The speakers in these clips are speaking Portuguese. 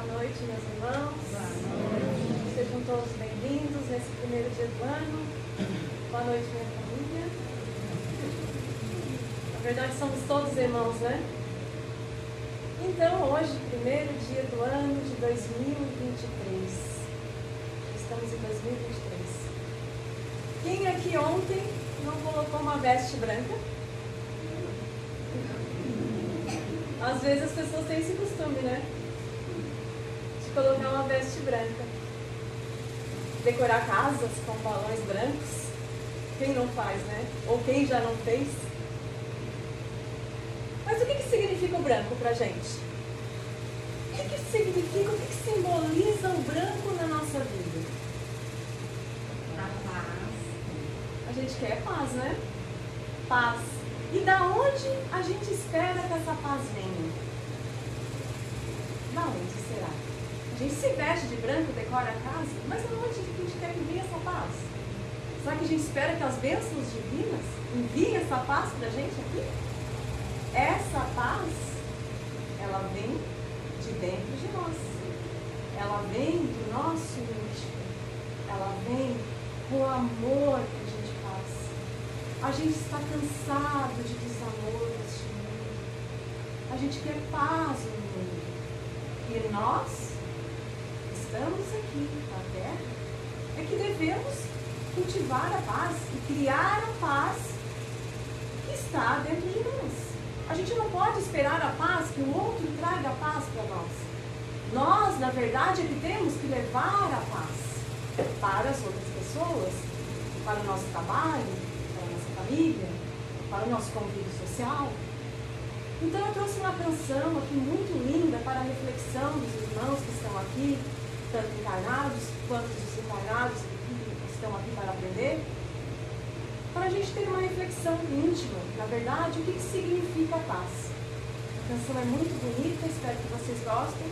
noite, meus irmãos. Sejam todos bem-vindos nesse primeiro dia do ano. Boa noite, minha família. Na verdade, somos todos irmãos, né? Então, hoje, primeiro dia do ano de 2023. Estamos em 2023. Quem aqui ontem não colocou uma veste branca? Às vezes as pessoas têm esse costume, né? De colocar uma veste branca. Decorar casas com balões brancos. Quem não faz, né? Ou quem já não fez. Mas o que significa o branco pra gente? O que significa, o que simboliza o branco na nossa vida? A paz. A gente quer paz, né? Paz. E da onde a gente espera que essa paz venha? Da onde será? A gente se veste de branco, decora a casa, mas da onde a gente quer que venha essa paz? Será que a gente espera que as bênçãos divinas enviem essa paz pra gente aqui? Essa paz, ela vem de dentro de nós. Ela vem do nosso íntimo. Ela vem com o amor que a gente faz. A gente está cansado de desamor neste mundo. A gente quer paz no mundo. E nós estamos aqui na Terra é que devemos cultivar a paz e criar a paz que está dentro de nós. A gente não pode esperar a paz que o outro traga a paz para nós. Nós, na verdade, é que temos que levar a paz para as outras pessoas, para o nosso trabalho, para a nossa família, para o nosso convívio social. Então eu trouxe uma canção aqui muito linda para a reflexão dos irmãos que estão aqui, tanto encarnados quanto desencarnados que estão aqui para aprender, para a gente ter uma reflexão íntima, na verdade, o que significa a paz. A canção é muito bonita, espero que vocês gostem.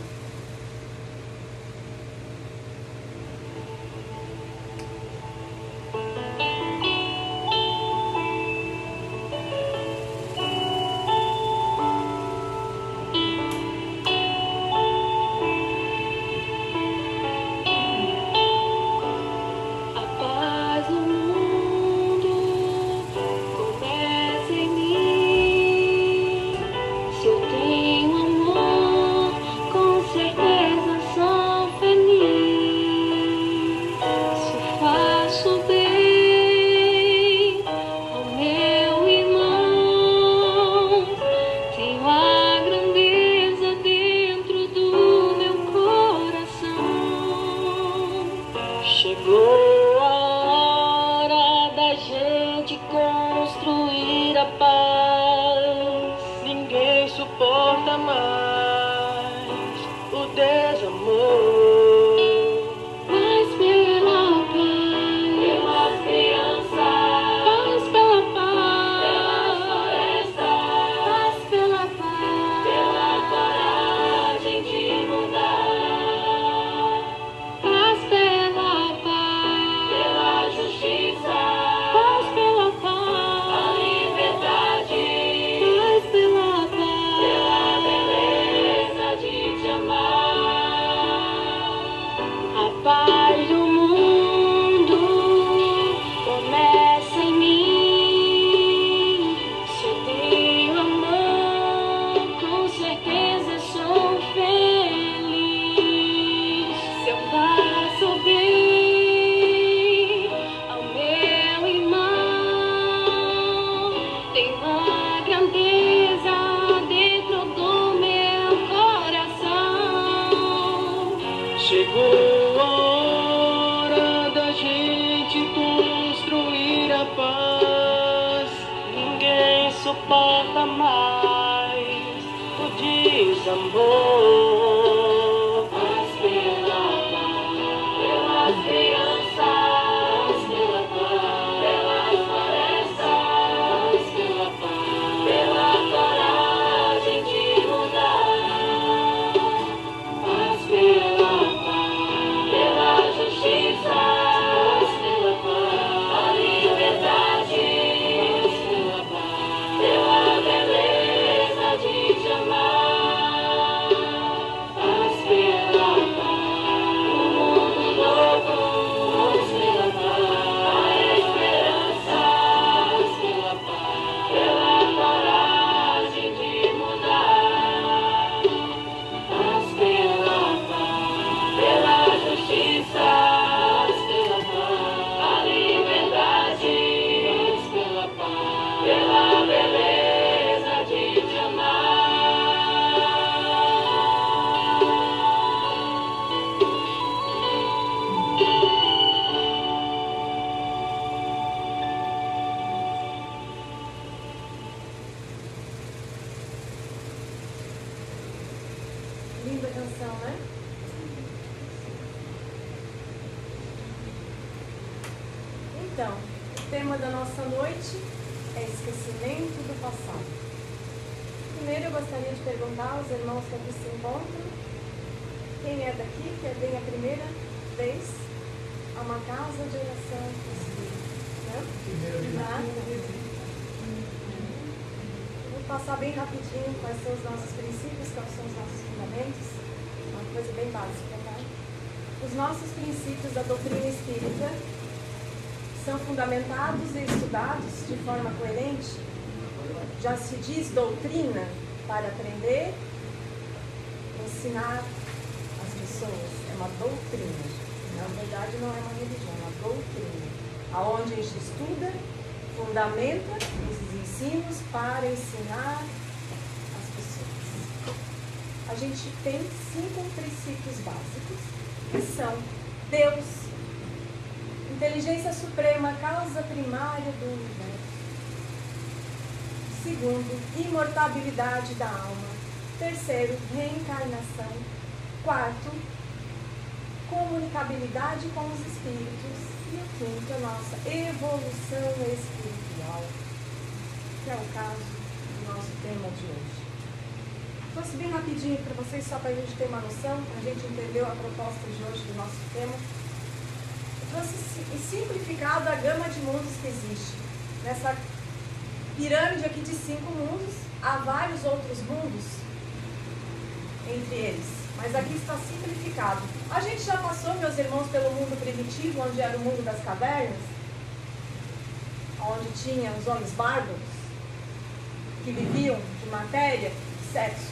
Pela beleza de te amar. expiação, né? Então, o tema da nossa noite é esquecimento do passado. Primeiro eu gostaria de perguntar aos irmãos que aqui se encontram, quem é daqui, que vem a primeira vez a uma casa de oração espírita, né? Vou passar bem rapidinho quais são os nossos princípios, quais são os nossos fundamentos, uma coisa bem básica, tá? Os nossos princípios da doutrina espírita são fundamentados e estudados de forma coerente. Já se diz doutrina para aprender, ensinar as pessoas. É uma doutrina. Na verdade, não é uma religião, é uma doutrina. Aonde a gente estuda, fundamenta esses ensinos para ensinar as pessoas. A gente tem 5 princípios básicos, que são Deus, inteligência suprema, causa primária do universo. Segundo, imortabilidade da alma. Terceiro, reencarnação. Quarto, comunicabilidade com os espíritos. E o quinto, a nossa evolução espiritual, que é o caso do nosso tema de hoje. Trouxe bem rapidinho para vocês, só para a gente ter uma noção, a gente entendeu a proposta de hoje do nosso tema. Eu trouxe simplificado a gama de mundos que existe. Nessa pirâmide aqui de 5 mundos, há vários outros mundos entre eles, mas aqui está simplificado. A gente já passou, meus irmãos, pelo mundo primitivo, onde era o mundo das cavernas, onde tinha os homens bárbaros, que viviam de matéria, de sexo,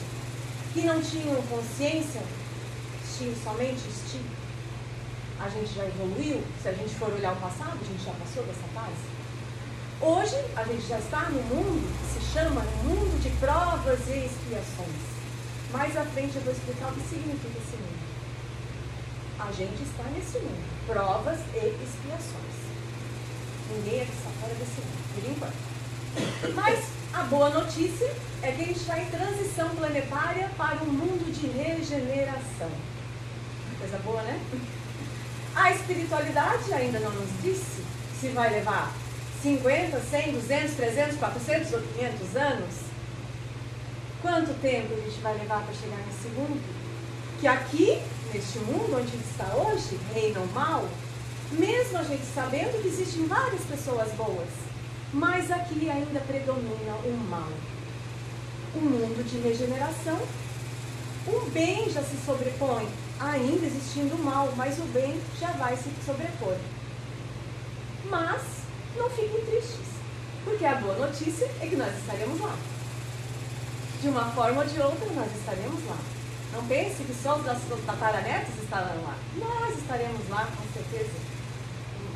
que não tinham consciência, tinham somente instinto. A gente já evoluiu, se a gente for olhar o passado, a gente já passou dessa fase. Hoje, a gente já está no mundo que se chama mundo de provas e expiações. Mais à frente eu vou explicar o que significa esse mundo. A gente está nesse mundo, provas e expiações. Ninguém aqui está fora desse mundo, por enquanto. Mas a boa notícia é que a gente está em transição planetária para um mundo de regeneração. Coisa boa, né? A espiritualidade ainda não nos disse se vai levar 50, 100, 200, 300, 400 ou 500 anos? Quanto tempo a gente vai levar para chegar nesse mundo? Que aqui, neste mundo onde está hoje, reina o mal, mesmo a gente sabendo que existem várias pessoas boas, mas aqui ainda predomina o mal. Um mundo de regeneração, o bem já se sobrepõe, ainda existindo o mal, mas o bem já vai se sobrepor. Mas não fiquem tristes, porque a boa notícia é que nós estaremos lá. De uma forma ou de outra, nós estaremos lá. Não pense que só os tataranetos estarão lá. Nós estaremos lá, com certeza.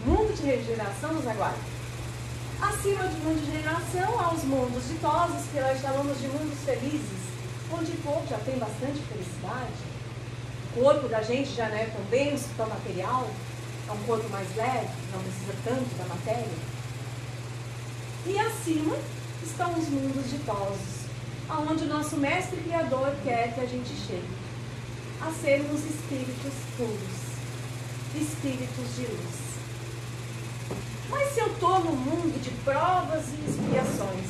O mundo de regeneração nos aguarda. Acima do mundo de regeneração, há os mundos ditosos, que nós chamamos de mundos felizes, onde o corpo já tem bastante felicidade. O corpo da gente já não é tão denso, tão material. É um corpo mais leve, não precisa tanto da matéria. E acima estão os mundos ditosos, aonde o nosso mestre criador quer que a gente chegue a sermos espíritos puros, espíritos de luz. Mas se eu estou no mundo de provas e expiações,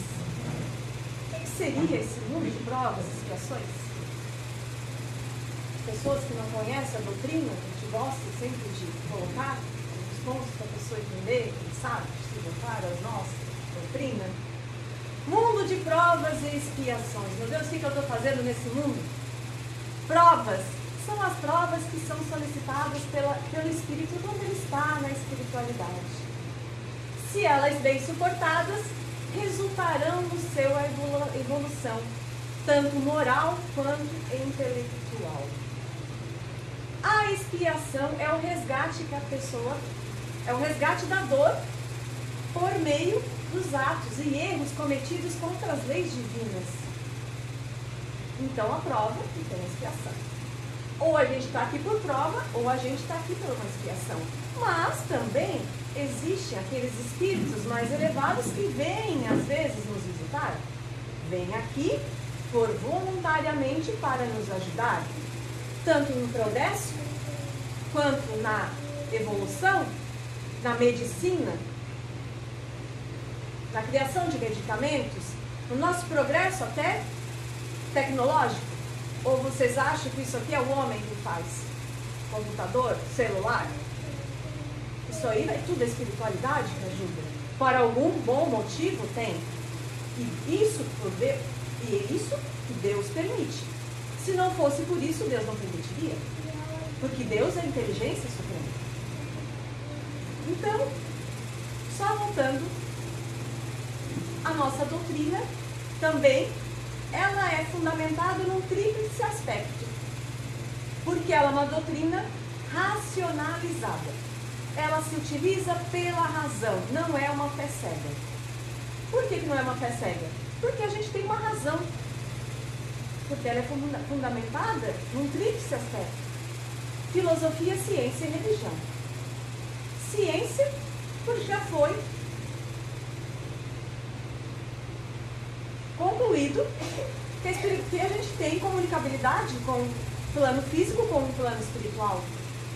o que seria esse mundo de provas e expiações? Pessoas que não conhecem a doutrina, a gente gosta sempre de colocar os pontos para a pessoa entender, quem sabe, se voltar às nossas doutrinas. Mundo de provas e expiações. Meu Deus, o que eu estou fazendo nesse mundo? Provas são as provas que são solicitadas pelo Espírito quando ele está na espiritualidade. Se elas bem suportadas, resultarão no seu evolução, tanto moral quanto intelectual. A expiação é o resgate que a pessoa, é o resgate da dor por meio dos atos e erros cometidos contra as leis divinas. Então a prova e tem a expiação. Ou a gente está aqui por prova, ou a gente está aqui por uma expiação. Mas também existem aqueles espíritos mais elevados que vêm às vezes nos visitar. Vêm aqui por voluntariamente para nos ajudar. tanto no progresso, quanto na evolução, na medicina, na criação de medicamentos, no nosso progresso até tecnológico? Ou vocês acham que isso aqui é o homem que faz? Computador, celular? Isso aí é tudo a espiritualidade que ajuda. Para algum bom motivo tem. E isso que Deus permite. Se não fosse por isso, Deus não permitiria. Porque Deus é a inteligência suprema. Então, só voltando, a nossa doutrina também, ela é fundamentada num tríplice aspecto. Porque ela é uma doutrina racionalizada. Ela se utiliza pela razão, não é uma fé cega. Por que não é uma fé cega? Porque a gente tem uma razão. Porque ela é fundamentada num tríplice aspecto. Filosofia, ciência e religião. Ciência, porque já foi concluído que a gente tem comunicabilidade com o plano físico com o plano espiritual.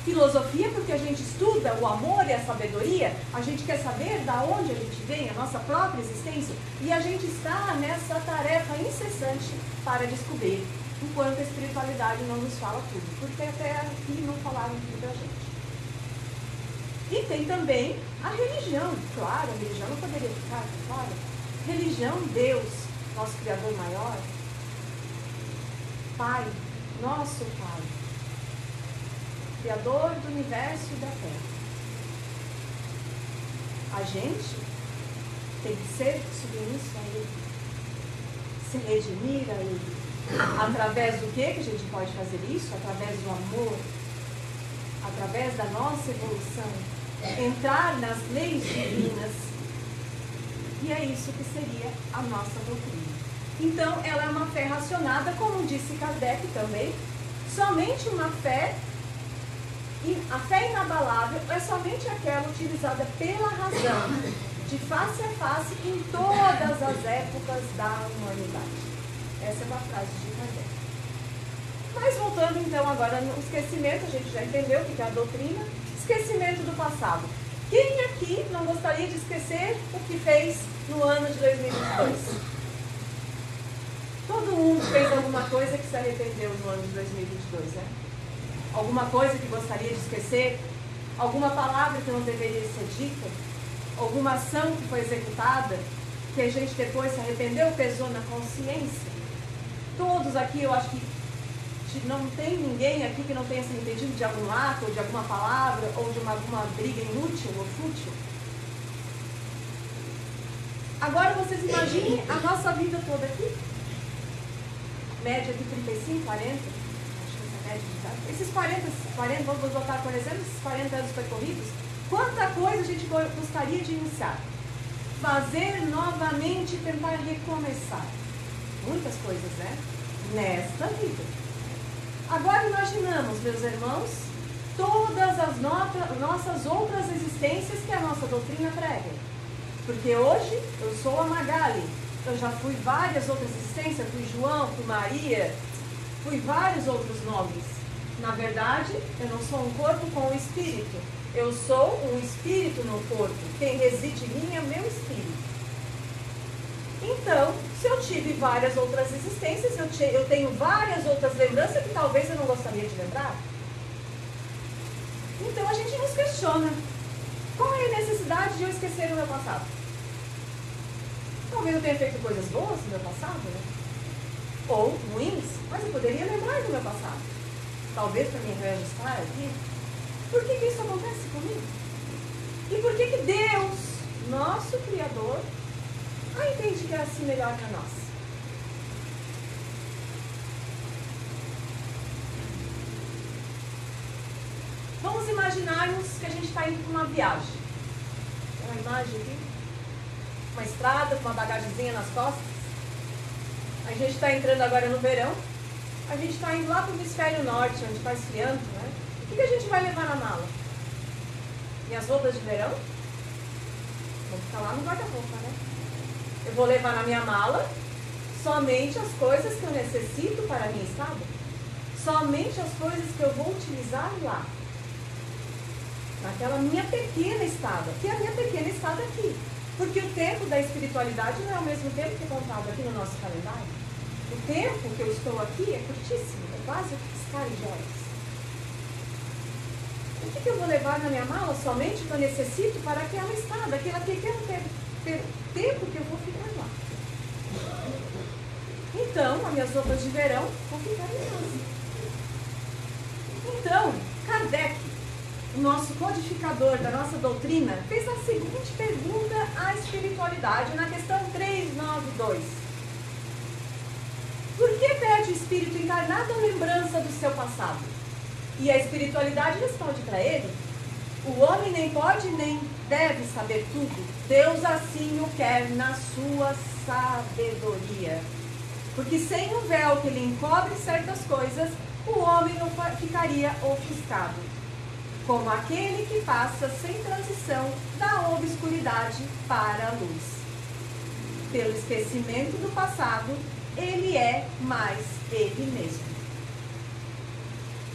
Filosofia, porque a gente estuda o amor e a sabedoria, a gente quer saber da onde a gente vem, a nossa própria existência, e a gente está nessa tarefa incessante para descobrir, enquanto a espiritualidade não nos fala tudo, porque até aqui não falaram tudo da gente. E tem também a religião, claro, a religião não poderia ficar fora. Religião, Deus, nosso Criador maior, Pai, nosso Pai, Criador do universo e da Terra. A gente tem que ser submisso a Ele, se redimir a Ele. Através do que a gente pode fazer isso? Através do amor, através da nossa evolução, entrar nas leis divinas. E é isso que seria a nossa doutrina. Então, ela é uma fé racionada, como disse Kardec também, somente uma fé. E a fé inabalável é somente aquela utilizada pela razão, de face a face, em todas as épocas da humanidade. Essa é uma frase de Kardec. Mas voltando então agora no esquecimento, a gente já entendeu o que é a doutrina. Esquecimento do passado. Quem aqui não gostaria de esquecer o que fez no ano de 2022? Todo mundo fez alguma coisa que se arrependeu no ano de 2022, né? Alguma coisa que gostaria de esquecer, alguma palavra que não deveria ser dita, alguma ação que foi executada, que a gente depois se arrependeu, pesou na consciência. Todos aqui, eu acho que não tem ninguém aqui que não tenha se arrependido de algum ato, ou de alguma palavra, ou de alguma briga inútil ou fútil. Agora vocês imaginem a nossa vida toda aqui. Média de 35, 40. Esses 40, vamos botar, por exemplo, esses 40 anos percorridos, quanta coisa a gente gostaria de iniciar? Fazer novamente, tentar recomeçar. Muitas coisas, né? Nesta vida. Agora imaginamos, meus irmãos, todas as nossas outras existências que a nossa doutrina prega. Porque hoje eu sou a Magali, eu já fui várias outras existências, fui João, fui Maria, fui vários outros nomes. Na verdade, eu não sou um corpo com um espírito. Eu sou um espírito no corpo. Quem reside em mim é o meu espírito. Então, se eu tive várias outras existências, eu tenho várias outras lembranças que talvez eu não gostaria de lembrar. Então a gente nos questiona. Qual é a necessidade de eu esquecer o meu passado? Talvez eu tenha feito coisas boas no meu passado, né? Ou ruins, mas eu poderia lembrar do meu passado. Talvez para me registrar aqui. Por que isso acontece comigo? E por que Deus, nosso Criador, entende que é assim melhor para nós? Vamos imaginarmos que a gente está indo para uma viagem. Tem uma imagem aqui? Uma estrada com uma bagagemzinha nas costas. A gente está entrando agora no verão. A gente está indo lá para o hemisfério norte, onde está esfriando, né? O que a gente vai levar na mala? Minhas roupas de verão? Vão ficar lá no guarda-roupa, né? Eu vou levar na minha mala somente as coisas que eu necessito para a minha estada. somente as coisas que eu vou utilizar lá. Naquela minha pequena estada, que é a minha pequena estada aqui. Porque o tempo da espiritualidade não é o mesmo tempo que é contado aqui no nosso calendário. O tempo que eu estou aqui é curtíssimo, é quase piscar de olhos. O que eu vou levar na minha mala somente o que eu necessito para aquela estada, aquele pequeno tempo que eu vou ficar lá? Então, as minhas roupas de verão vão ficar em casa. Então, Kardec, o nosso codificador da nossa doutrina, fez a seguinte pergunta à espiritualidade na questão 392. Por que perde o espírito encarnado a lembrança do seu passado? E a espiritualidade responde para ele: o homem nem pode nem deve saber tudo. Deus assim o quer na sua sabedoria. Porque sem um véu que lhe encobre certas coisas, o homem não ficaria ofuscado, como aquele que passa sem transição da obscuridade para a luz. Pelo esquecimento do passado, ele é mais ele mesmo.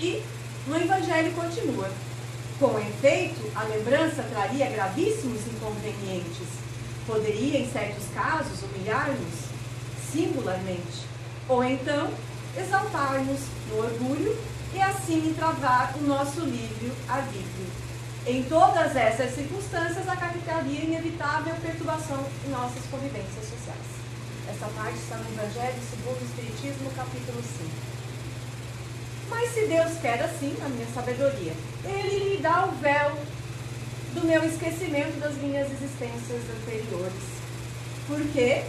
E no Evangelho continua: com efeito, a lembrança traria gravíssimos inconvenientes. Poderia, em certos casos, humilhar-nos singularmente, ou então exaltar-nos no orgulho e assim entravar o nosso livre-arbítrio. Em todas essas circunstâncias, acarretaria inevitável perturbação em nossas convivências sociais. Essa parte está no Evangelho segundo o Espiritismo, capítulo 5. Mas se Deus quer assim, a minha sabedoria, Ele lhe dá o véu do meu esquecimento das minhas existências anteriores. Porque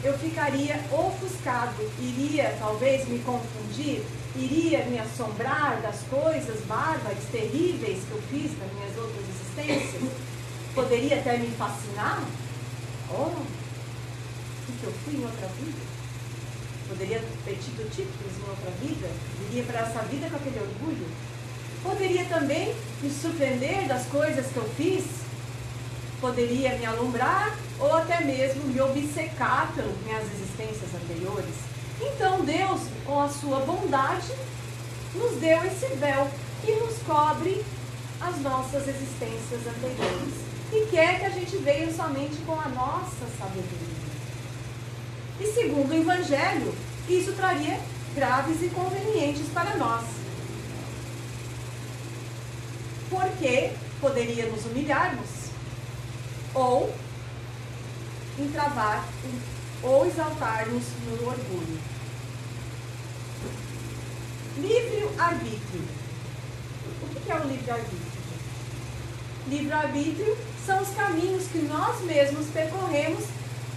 eu ficaria ofuscado, iria talvez me confundir, iria me assombrar das coisas bárbaras, terríveis que eu fiz nas minhas outras existências. Poderia até me fascinar. Oh, o que eu fui em outra vida? Poderia ter tido títulos em outra vida? Iria para essa vida com aquele orgulho? Poderia também me surpreender das coisas que eu fiz? Poderia me alumbrar ou até mesmo me obcecar pelas minhas existências anteriores? Então Deus, com a sua bondade, nos deu esse véu que nos cobre as nossas existências anteriores. E quer que a gente veja somente com a nossa sabedoria. E segundo o Evangelho, isso traria graves inconvenientes para nós. Porque poderia nos humilharmos, ou entravar, ou exaltar-nos no orgulho. Livre-arbítrio. O que é o livre-arbítrio? Livre-arbítrio são os caminhos que nós mesmos percorremos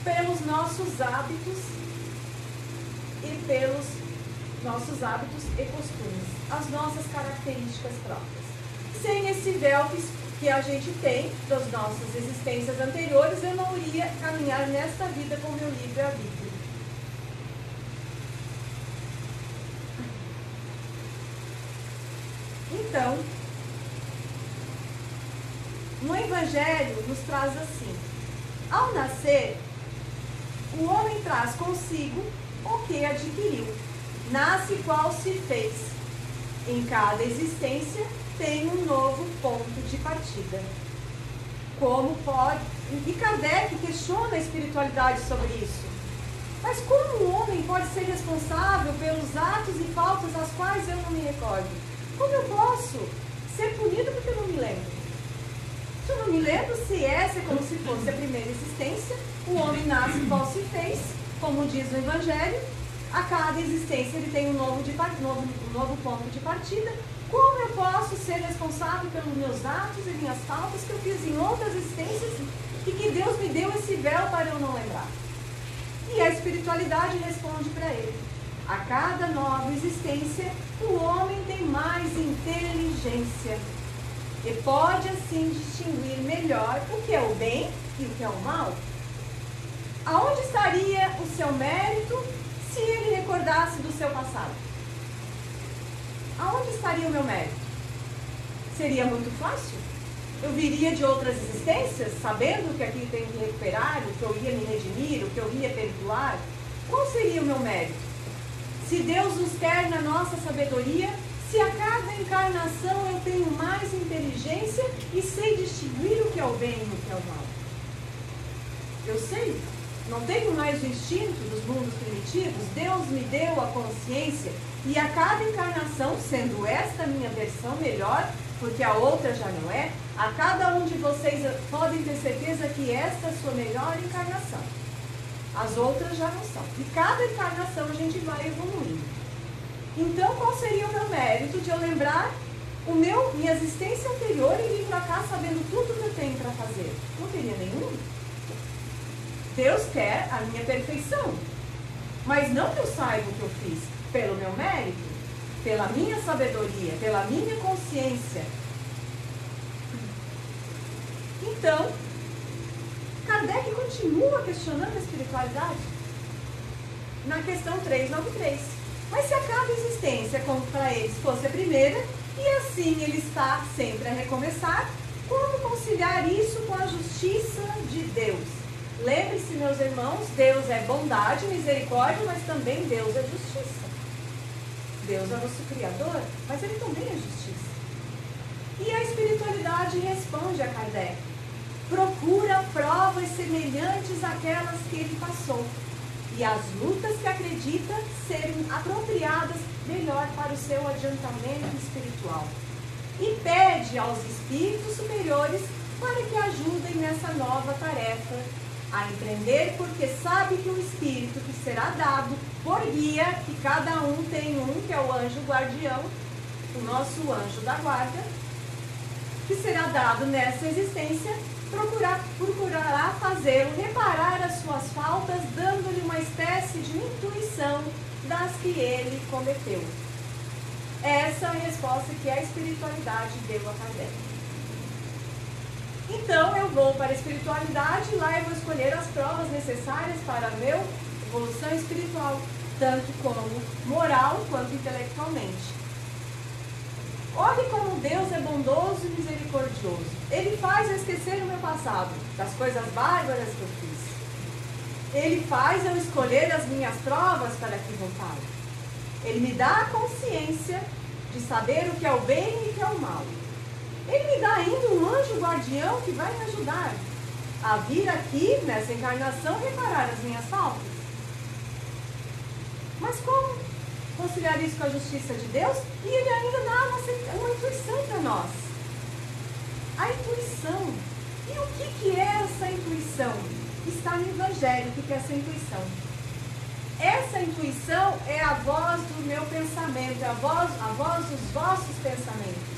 pelos nossos hábitos e pelos nossos hábitos e costumes, as nossas características próprias. Sem esse véu que a gente tem das nossas existências anteriores, eu não iria caminhar nesta vida com meu livre-arbítrio. Então, no Evangelho nos traz assim: ao nascer, o homem traz consigo o que adquiriu. Nasce qual se fez. Em cada existência tem um novo ponto de partida. Como pode... E Kardec questiona a espiritualidade sobre isso. Mas como o homem pode ser responsável pelos atos e faltas das quais eu não me recordo? Como eu posso ser punido porque eu não me lembro? Se eu não me lembro, se essa é como se fosse a primeira existência, o homem nasce qual se fez, como diz o Evangelho, a cada existência ele tem um novo ponto de partida. Como eu posso ser responsável pelos meus atos e minhas faltas que eu fiz em outras existências e que Deus me deu esse véu para eu não lembrar? E a espiritualidade responde para ele: a cada nova existência, o homem tem mais inteligência e pode assim distinguir melhor o que é o bem e o que é o mal. Aonde estaria o seu mérito se ele recordasse do seu passado? Aonde estaria o meu mérito? Seria muito fácil? Eu viria de outras existências, sabendo que aqui tenho que recuperar, o que eu ia me redimir, o que eu ia perdoar? Qual seria o meu mérito? Se Deus nos quer na nossa sabedoria, se a cada encarnação eu tenho mais inteligência e sei distinguir o que é o bem e o que é o mal. Eu sei, não tenho mais o instinto dos mundos primitivos, Deus me deu a consciência e a cada encarnação, sendo esta minha versão melhor, porque a outra já não é, a cada um de vocês podem ter certeza que esta é a sua melhor encarnação. As outras já não são. E cada encarnação a gente vai evoluindo. Então, qual seria o meu mérito de eu lembrar minha existência anterior e vir para cá sabendo tudo que eu tenho para fazer? Não teria nenhum. Deus quer a minha perfeição. Mas não que eu saiba o que eu fiz pelo meu mérito, pela minha sabedoria, pela minha consciência. Então, Kardec continua questionando a espiritualidade na questão 393. Mas se a cada existência, como para eles, fosse a primeira, e assim ele está sempre a recomeçar, como conciliar isso com a justiça de Deus? Lembre-se, meus irmãos, Deus é bondade, misericórdia, mas também Deus é justiça. Deus é nosso Criador, mas Ele também é justiça. E a espiritualidade responde a Kardec. Procura provas semelhantes àquelas que ele passou e as lutas que acredita serem apropriadas melhor para o seu adiantamento espiritual. E pede aos espíritos superiores para que ajudem nessa nova tarefa a empreender, porque sabe que o espírito que será dado por guia, que cada um tem um, que é o anjo guardião, o nosso anjo da guarda, que será dado nessa existência, procurará fazê-lo reparar as suas faltas, dando-lhe uma espécie de intuição das que ele cometeu. Essa é a resposta que a espiritualidade deu a Kardec. Então eu vou para a espiritualidade e lá eu vou escolher as provas necessárias para a minha evolução espiritual, tanto como moral quanto intelectualmente. Olhe como Deus é bondoso e misericordioso. Ele faz eu esquecer o meu passado, das coisas bárbaras que eu fiz. Ele faz eu escolher as minhas provas para que voltar. Ele me dá a consciência de saber o que é o bem e o que é o mal. Ele me dá ainda um anjo guardião que vai me ajudar a vir aqui, nessa encarnação, reparar as minhas faltas. Mas como conciliar isso com a justiça de Deus? E ele ainda dá uma intuição para nós. A intuição. E o que é essa intuição? Está no Evangelho. O que é essa intuição? Essa intuição é a voz do meu pensamento, é a voz dos vossos pensamentos.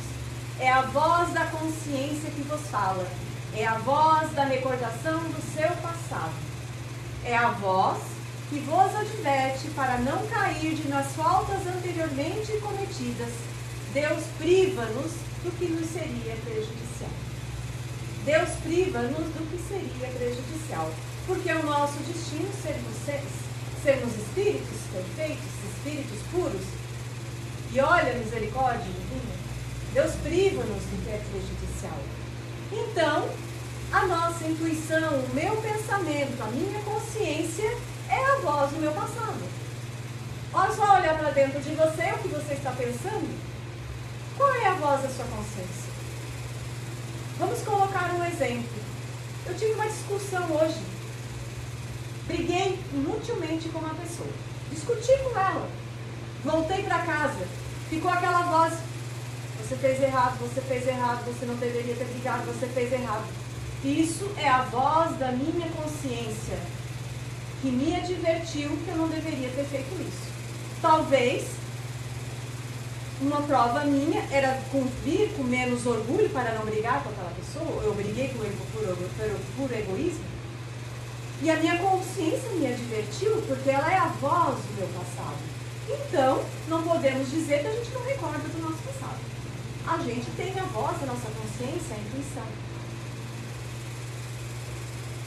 É a voz da consciência que vos fala. É a voz da recordação do seu passado. É a voz que vos adverte para não cair nas faltas anteriormente cometidas. Deus priva-nos do que nos seria prejudicial. Deus priva-nos do que seria prejudicial. Porque é o nosso destino sermos espíritos perfeitos, espíritos puros. E olha a misericórdia divina. Deus priva-nos do que é prejudicial. Então, a nossa intuição, o meu pensamento, a minha consciência é a voz do meu passado. Olha só, olhar para dentro de você, o que você está pensando. Qual é a voz da sua consciência? Vamos colocar um exemplo. Eu tive uma discussão hoje. Briguei inutilmente com uma pessoa. Discuti com ela. Voltei para casa. Ficou aquela voz. Você fez errado, você não deveria ter brigado, você fez errado. Isso é a voz da minha consciência, que me advertiu que eu não deveria ter feito isso. Talvez uma prova minha era vir com menos orgulho para não brigar com aquela pessoa. Eu briguei por egoísmo. E a minha consciência me advertiu porque ela é a voz do meu passado. Então, não podemos dizer que a gente não recorda do nosso passado. A gente tem a voz da nossa consciência, a intuição.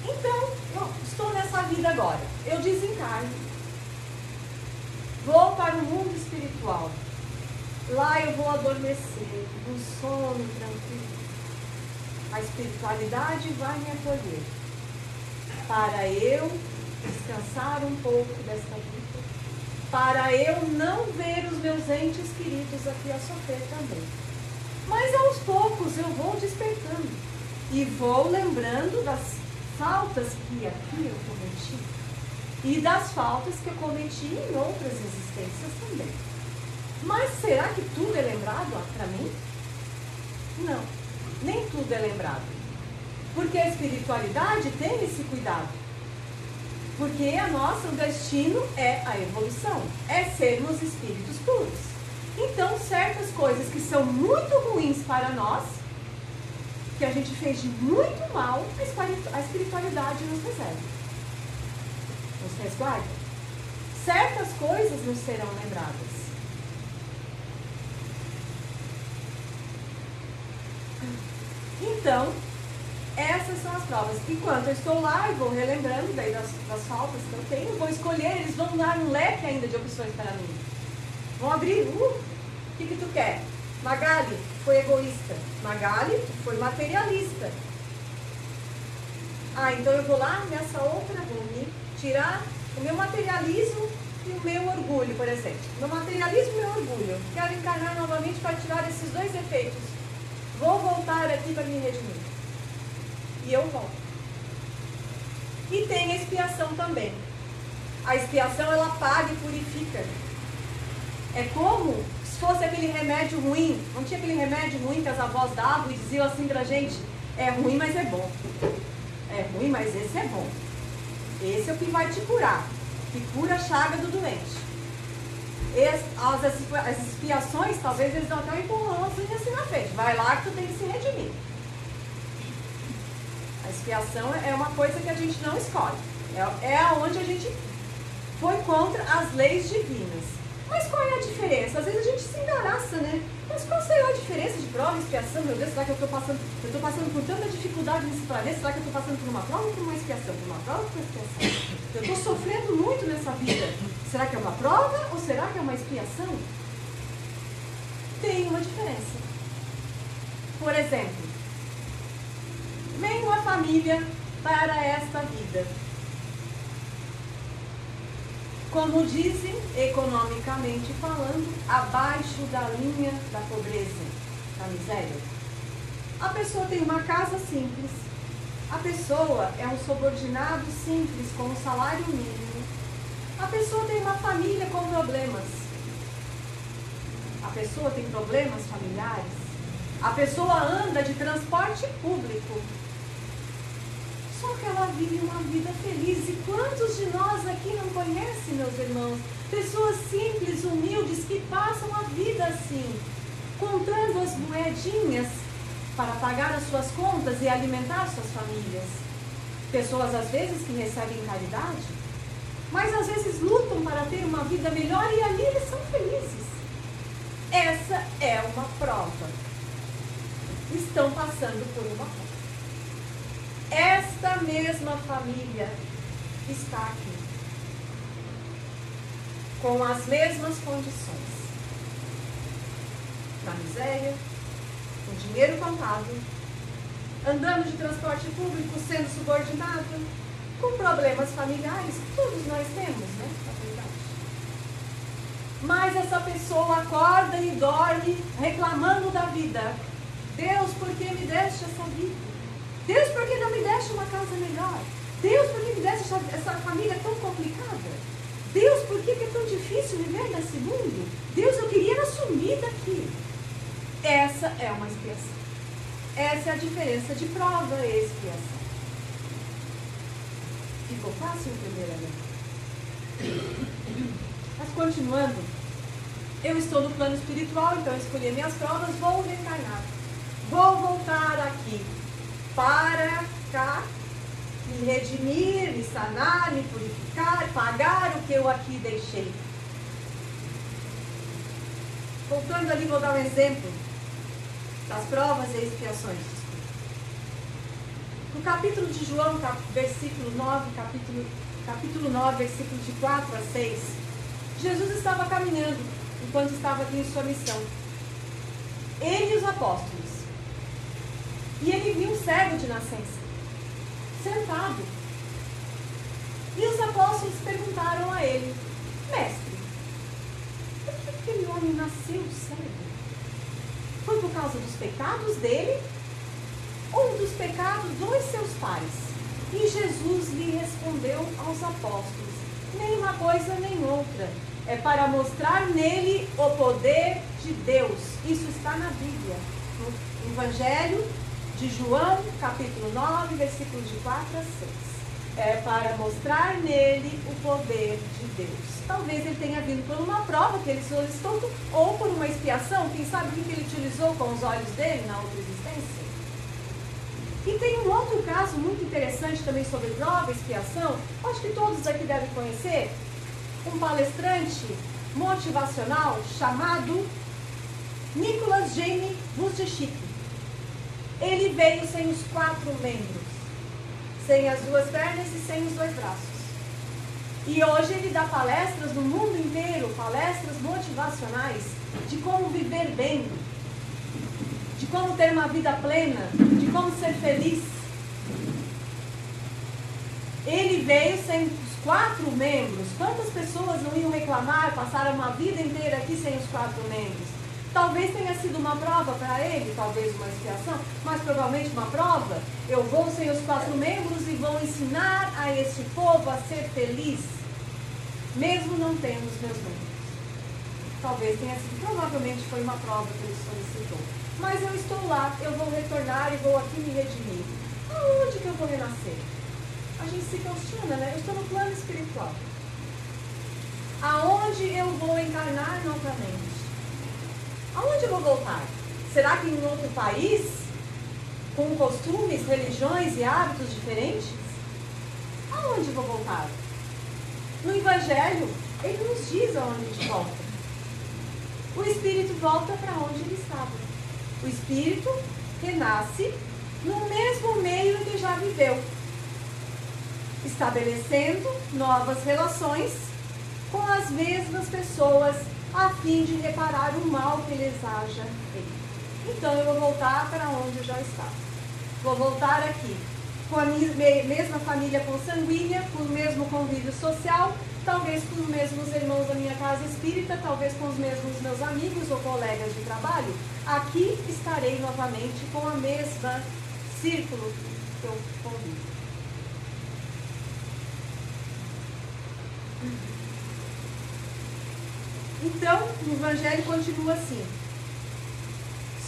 Então, eu estou nessa vida agora. Eu desencarno. Vou para o mundo espiritual. Lá eu vou adormecer, um sono tranquilo. A espiritualidade vai me acolher. Para eu descansar um pouco desta vida para eu não ver os meus entes queridos aqui a sofrer também. Mas aos poucos eu vou despertando e vou lembrando das faltas que aqui eu cometi e das faltas que eu cometi em outras existências também. Mas será que tudo é lembrado para mim? Não, nem tudo é lembrado. Porque a espiritualidade tem esse cuidado. Porque o destino é a evolução, é sermos espíritos puros. Então, certas coisas que são muito ruins para nós, que a gente fez de muito mal, a espiritualidade nos reserva, nos resguarda. Certas coisas não serão lembradas. Então, essas são as provas. Enquanto eu estou lá, eu vou relembrando daí das faltas que eu tenho, vou escolher, eles vão dar um leque ainda de opções para mim. Vão abrir, o que tu quer? Magali foi egoísta. Magali foi materialista. Então eu vou lá nessa outra, vou me tirar o meu materialismo e o meu orgulho, por exemplo. Meu materialismo e o meu orgulho. Quero encarnar novamente para tirar esses dois efeitos. Vou voltar aqui para me redimir. E eu volto. E tem a expiação também. A expiação, ela apaga e purifica. É como se fosse aquele remédio ruim. Não tinha aquele remédio ruim que as avós davam e diziam assim pra gente: é ruim, mas é bom. É ruim, mas esse é bom. Esse é o que vai te curar. Que cura a chaga do doente. As expiações, talvez eles dão até um empurrãozinho assim na frente. Vai lá que tu tem que se redimir. A expiação é uma coisa que a gente não escolhe. É onde a gente foi contra as leis divinas. Mas qual é a diferença? Às vezes a gente se embaraça, né? Mas qual será a diferença de prova e expiação? Meu Deus, será que eu estou passando por tanta dificuldade nesse planeta? Será que eu estou passando por uma prova ou por uma expiação? Por uma prova ou por uma expiação? Eu estou sofrendo muito nessa vida. Será que é uma prova ou será que é uma expiação? Tem uma diferença. Por exemplo, vem uma família para esta vida. Como dizem, economicamente falando, abaixo da linha da pobreza, da miséria. A pessoa tem uma casa simples. A pessoa é um subordinado simples com um salário mínimo. A pessoa tem uma família com problemas. A pessoa tem problemas familiares. A pessoa anda de transporte público. Só que ela vive uma vida feliz. E quantos de nós aqui não conhecem, meus irmãos? Pessoas simples, humildes, que passam a vida assim, contando as moedinhas para pagar as suas contas e alimentar suas famílias. Pessoas, às vezes, que recebem caridade, mas às vezes lutam para ter uma vida melhor e ali eles são felizes. Essa é uma prova. Estão passando por uma prova. Esta mesma família está aqui, com as mesmas condições, na miséria, com dinheiro contado, andando de transporte público, sendo subordinado, com problemas familiares, que todos nós temos, né? Na verdade. Mas essa pessoa acorda e dorme reclamando da vida. Deus, por que me deste essa vida? Deus, por que não me deste uma casa melhor? Deus, por que me deste essa família tão complicada? Deus, por que é tão difícil viver nesse mundo? Deus, eu queria assumir daqui. Essa é uma expiação. Essa é a diferença de prova e expiação. Ficou fácil entender, né? Mas continuando, eu estou no plano espiritual, então eu escolhi minhas provas, vou reencarnar. Vou voltar aqui para cá, me redimir, me sanar, me purificar, pagar o que eu aqui deixei. Voltando ali, vou dar um exemplo das provas e expiações. No capítulo de João, versículo 9, capítulo 9, versículos de 4 a 6, Jesus estava caminhando enquanto estava aqui em sua missão. Ele e os apóstolos. E ele viu um cego de nascença, sentado. E os apóstolos perguntaram a ele: Mestre, aquele homem nasceu cego? Foi por causa dos pecados dele ou dos pecados dos seus pais? E Jesus lhe respondeu aos apóstolos: nem uma coisa nem outra. É para mostrar nele o poder de Deus. Isso está na Bíblia. No Evangelho de João, capítulo 9, versículos de 4 a 6. É para mostrar nele o poder de Deus. Talvez ele tenha vindo por uma prova que ele solicitou, ou por uma expiação. Quem sabe o que ele utilizou com os olhos dele na outra existência? E tem um outro caso muito interessante também sobre prova e expiação. Acho que todos aqui devem conhecer. Um palestrante motivacional chamado Nicholas James Vujicic. Ele veio sem os 4 membros, sem as 2 pernas e sem os 2 braços. E hoje ele dá palestras no mundo inteiro, palestras motivacionais de como viver bem, de como ter uma vida plena, de como ser feliz. Ele veio sem os 4 membros. Quantas pessoas não iam reclamar, passaram uma vida inteira aqui sem os 4 membros? Talvez tenha sido uma prova para ele, talvez uma expiação, mas provavelmente uma prova. Eu vou sem os 4 membros e vou ensinar a este povo a ser feliz, mesmo não tendo os meus membros. Talvez tenha sido, provavelmente foi uma prova que ele solicitou. Mas eu estou lá, eu vou retornar e vou aqui me redimir. Aonde que eu vou renascer? A gente se questiona, né? Eu estou no plano espiritual. Aonde eu vou encarnar novamente? Aonde eu vou voltar? Será que em outro país? Com costumes, religiões e hábitos diferentes? Aonde eu vou voltar? No Evangelho, ele nos diz aonde a gente volta. O Espírito volta para onde ele estava. O Espírito renasce no mesmo meio em que já viveu, estabelecendo novas relações com as mesmas pessoas, a fim de reparar o mal que lhes haja feito. Então eu vou voltar para onde eu já estava. Vou voltar aqui, com a mesma família consanguínea, com o mesmo convívio social, talvez com os mesmos irmãos da minha casa espírita, talvez com os mesmos meus amigos ou colegas de trabalho. Aqui estarei novamente com a mesma círculo que eu convivo. Então, o Evangelho continua assim.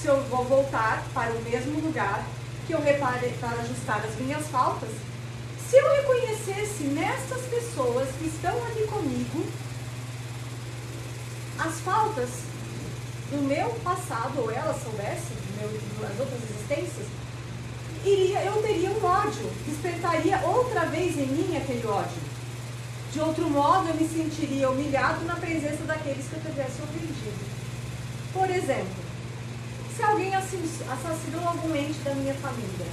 Se eu vou voltar para o mesmo lugar, que eu repare para ajustar as minhas faltas, se eu reconhecesse nestas pessoas que estão ali comigo as faltas do meu passado, ou elas soubessem das outras existências, eu teria um ódio, despertaria outra vez em mim aquele ódio. De outro modo, eu me sentiria humilhado na presença daqueles que eu tivesse ofendido. Por exemplo, se alguém assassinou algum ente da minha família,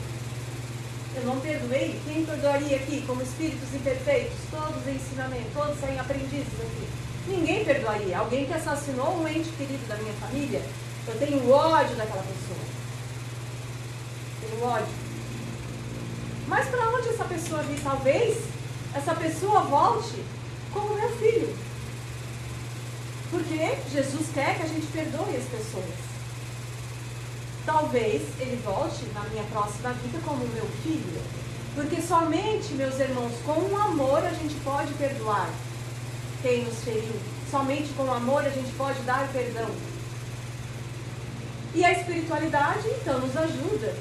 eu não perdoei, quem perdoaria aqui como espíritos imperfeitos, todos em ensinamento, todos em aprendizes aqui? Ninguém perdoaria. Alguém que assassinou um ente querido da minha família, eu tenho ódio daquela pessoa. Tenho ódio. Mas para onde essa pessoa vir? Talvez essa pessoa volte como meu filho. Porque Jesus quer que a gente perdoe as pessoas. Talvez ele volte na minha próxima vida como meu filho. Porque somente, meus irmãos, com o amor a gente pode perdoar quem nos feriu. Somente com o amor a gente pode dar perdão. E a espiritualidade, então, nos ajuda,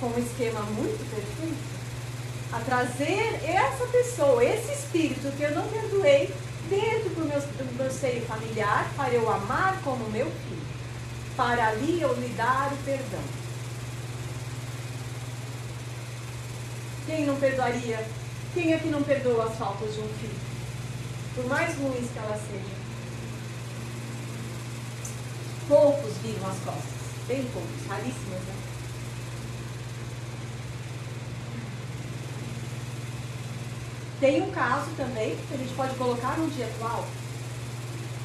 com um esquema muito perfeito, a trazer essa pessoa, esse espírito que eu não perdoei, dentro do meu seio familiar, para eu amar como meu filho. Para ali eu lhe dar o perdão. Quem não perdoaria? Quem é que não perdoa as faltas de um filho? Por mais ruins que elas sejam. Poucos viram as costas. Bem poucos, raríssimas, né? Tem um caso também que a gente pode colocar no dia atual.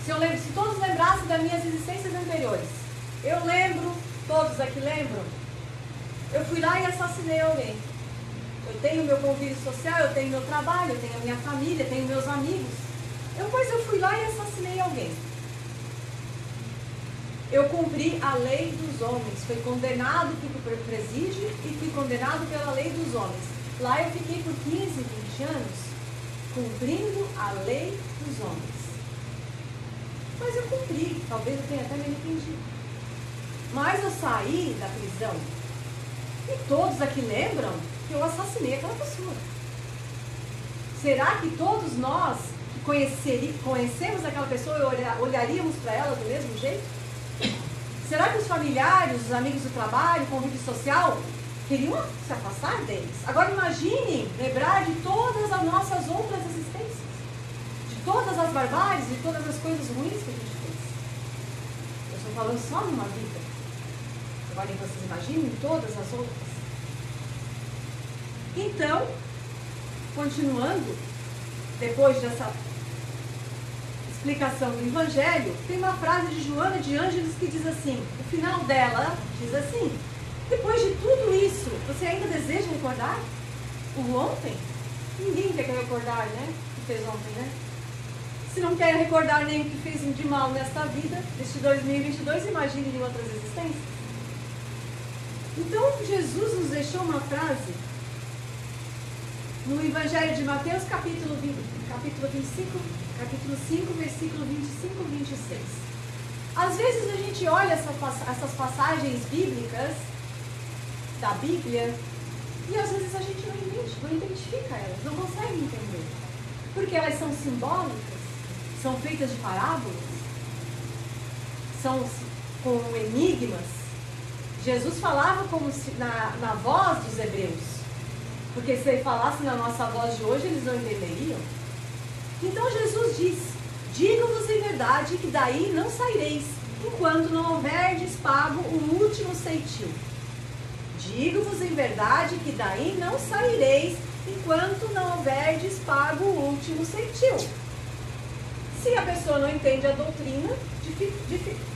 Se todos lembrassem das minhas existências anteriores, eu lembro, todos aqui lembram, eu fui lá e assassinei alguém. Eu tenho meu convívio social, eu tenho meu trabalho, eu tenho a minha família, tenho meus amigos. Pois eu fui lá e assassinei alguém. Eu cumpri a lei dos homens. Fui condenado pelo presídio e fui condenado pela lei dos homens. Lá eu fiquei por 15, 20 anos cumprindo a lei dos homens. Mas eu cumpri. Talvez eu tenha até me arrependido. Mas eu saí da prisão. E todos aqui lembram que eu assassinei aquela pessoa. Será que todos nós que conhecemos aquela pessoa e olharíamos para ela do mesmo jeito? Será que os familiares, os amigos do trabalho, o convívio social, queriam se afastar deles? Agora imaginem lembrar de todas as nossas outras existências, de todas as barbáries, de todas as coisas ruins que a gente fez. Eu estou falando só numa vida. Agora vocês imaginem todas as outras. Então, continuando, depois dessa explicação do Evangelho, tem uma frase de Joana de Ângeles que diz assim, o final dela diz assim: depois de tudo isso, você ainda deseja recordar o ontem? Ninguém quer recordar, né? O que fez ontem, né? Se não quer recordar nem o que fez de mal nesta vida, neste 2022, imagine em outras existências. Então, Jesus nos deixou uma frase no Evangelho de Mateus, capítulo 5, versículo 25 e 26. Às vezes a gente olha essas passagens bíblicas da Bíblia e às vezes a gente não identifica elas, não consegue entender. Porque elas são simbólicas, são feitas de parábolas, são com enigmas. Jesus falava como se, na voz dos hebreus. Porque se ele falasse na nossa voz de hoje, eles não entenderiam. Então Jesus diz: digo-vos em verdade que daí não saireis, enquanto não houverdes pago o último ceitil. Digo-vos em verdade que daí não saireis, enquanto não houverdes pago o último ceitil. Se a pessoa não entende a doutrina,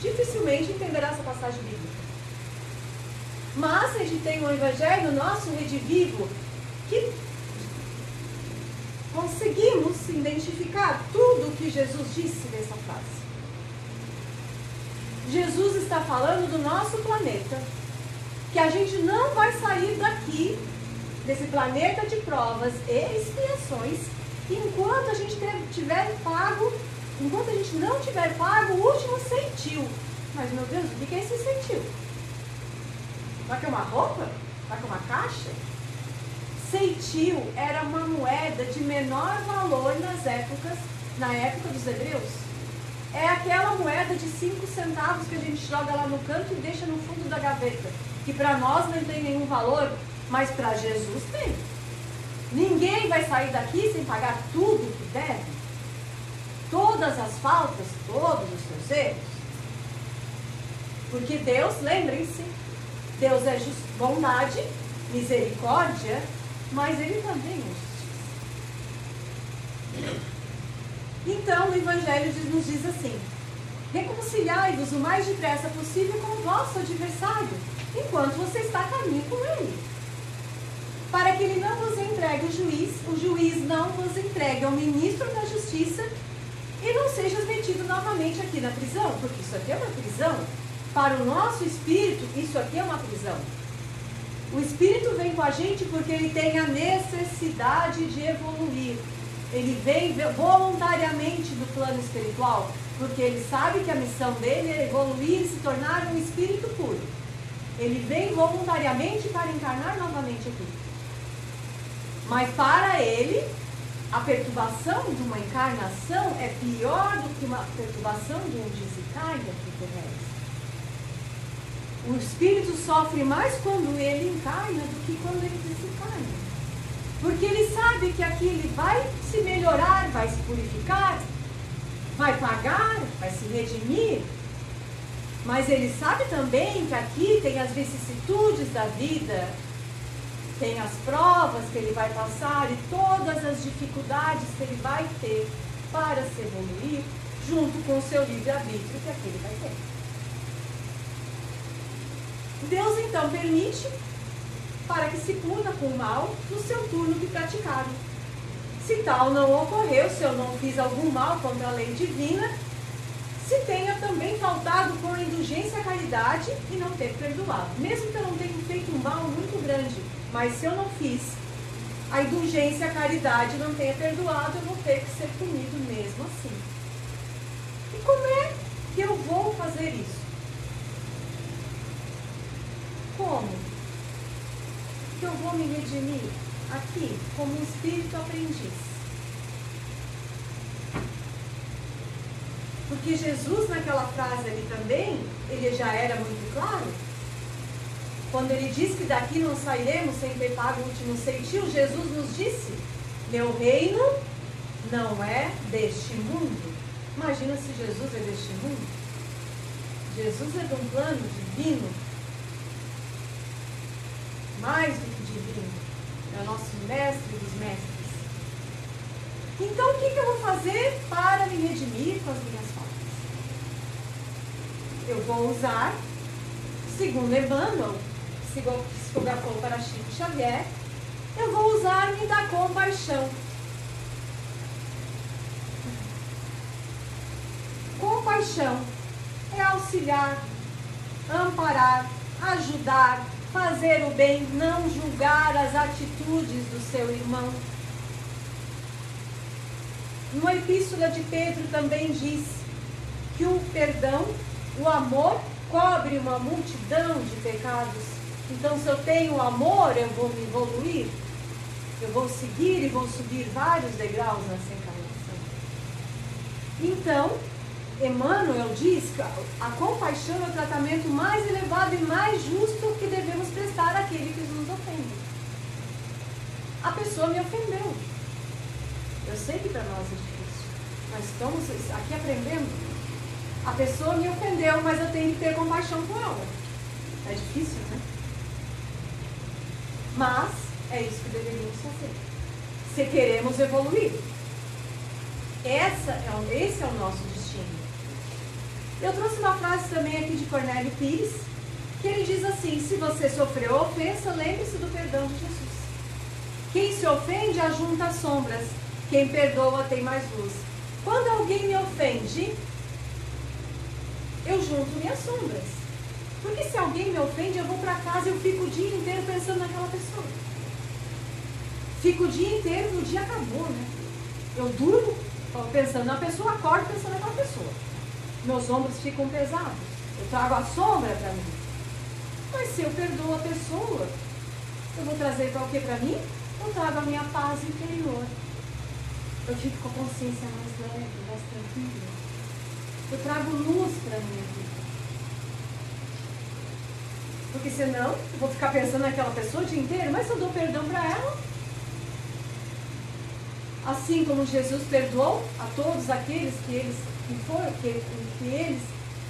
dificilmente entenderá essa passagem bíblica. Mas a gente tem um Evangelho, nosso Rede Vivo, que conseguimos identificar tudo o que Jesus disse nessa frase. Jesus está falando do nosso planeta, que a gente não vai sair daqui, desse planeta de provas e expiações, enquanto a gente não tiver pago o último ceitil. Mas, meu Deus, o que é esse ceitil? Vai que é uma roupa? Vai que é uma caixa? Ceitil era uma moeda de menor valor na época dos hebreus. É aquela moeda de 5 centavos que a gente joga lá no canto e deixa no fundo da gaveta. Que para nós não tem nenhum valor, mas para Jesus tem. Ninguém vai sair daqui sem pagar tudo que deve. Todas as faltas, todos os seus erros. Porque Deus, lembrem-se, Deus é bondade, misericórdia, mas Ele também é justiça. Então, o Evangelho nos diz assim: reconciliai-vos o mais depressa possível com o vosso adversário, enquanto você está a caminho com ele. Para que ele não vos entregue o juiz não vos entregue ao ministro da justiça e não sejas metido novamente aqui na prisão, porque isso aqui é uma prisão. Para o nosso espírito, isso aqui é uma prisão. O espírito vem com a gente porque ele tem a necessidade de evoluir. Ele vem voluntariamente do plano espiritual, porque ele sabe que a missão dele é evoluir e se tornar um espírito puro. Ele vem voluntariamente para encarnar novamente aqui. Mas para ele, a perturbação de uma encarnação é pior do que uma perturbação de um desencarne aqui terrestre. O espírito sofre mais quando ele encarna do que quando ele desencarna. Porque ele sabe que aqui ele vai se melhorar, vai se purificar, vai pagar, vai se redimir. Mas ele sabe também que aqui tem as vicissitudes da vida, tem as provas que ele vai passar e todas as dificuldades que ele vai ter para se evoluir, junto com o seu livre-arbítrio que aqui ele vai ter. Deus então permite para que se puna com o mal no seu turno que praticaram. Se tal não ocorreu, se eu não fiz algum mal contra a lei divina, se tenha também faltado com indulgência à caridade e não ter perdoado. Mesmo que eu não tenha feito um mal muito grande, mas se eu não fiz a indulgência à caridade e não tenha perdoado, eu vou ter que ser punido mesmo assim. E como é que eu vou fazer isso? Como? Que eu vou me redimir aqui como um espírito aprendiz. Porque Jesus, naquela frase ali também, ele já era muito claro. Quando ele diz que daqui não sairemos sem ter pago o último centil, Jesus nos disse: meu reino não é deste mundo. Imagina se Jesus é deste mundo. Jesus é de um plano divino, mais do que divino. É o nosso mestre dos mestres. Então, o que eu vou fazer para me redimir com as minhas faltas? Eu vou usar, segundo Emmanuel, psicografou para Chico Xavier, eu vou usar-me da compaixão. Compaixão é auxiliar, amparar, ajudar, fazer o bem, não julgar as atitudes do seu irmão. Numa epístola de Pedro também diz que o perdão, o amor, cobre uma multidão de pecados. Então, se eu tenho amor, eu vou me evoluir, eu vou seguir e vou subir vários degraus nessa encarnação. Então, Emmanuel diz que a compaixão é o tratamento mais elevado e mais justo que devemos prestar àquele que nos ofende. A pessoa me ofendeu. Eu sei que para nós é difícil. Nós estamos aqui aprendendo. A pessoa me ofendeu, mas eu tenho que ter compaixão com ela. É difícil, né? Mas é isso que deveríamos fazer. Se queremos evoluir. Esse é o nosso destino. Eu trouxe uma frase também aqui de Cornélio Pires, que ele diz assim: se você sofreu ofensa, lembre-se do perdão de Jesus. Quem se ofende ajunta sombras, quem perdoa tem mais luz. Quando alguém me ofende, eu junto minhas sombras. Porque se alguém me ofende, eu vou para casa e eu fico o dia inteiro pensando naquela pessoa. Fico o dia inteiro, no dia acabou, né? Eu durmo pensando na pessoa, acordo pensando naquela pessoa. Meus ombros ficam pesados. Eu trago a sombra para mim. Mas se eu perdoo a pessoa, eu vou trazer para o que para mim? Eu trago a minha paz interior. Eu fico com a consciência mais leve, mais tranquila. Eu trago luz para a minha vida. Porque senão, eu vou ficar pensando naquela pessoa o dia inteiro, mas se eu dou perdão para ela, assim como Jesus perdoou a todos aqueles que eles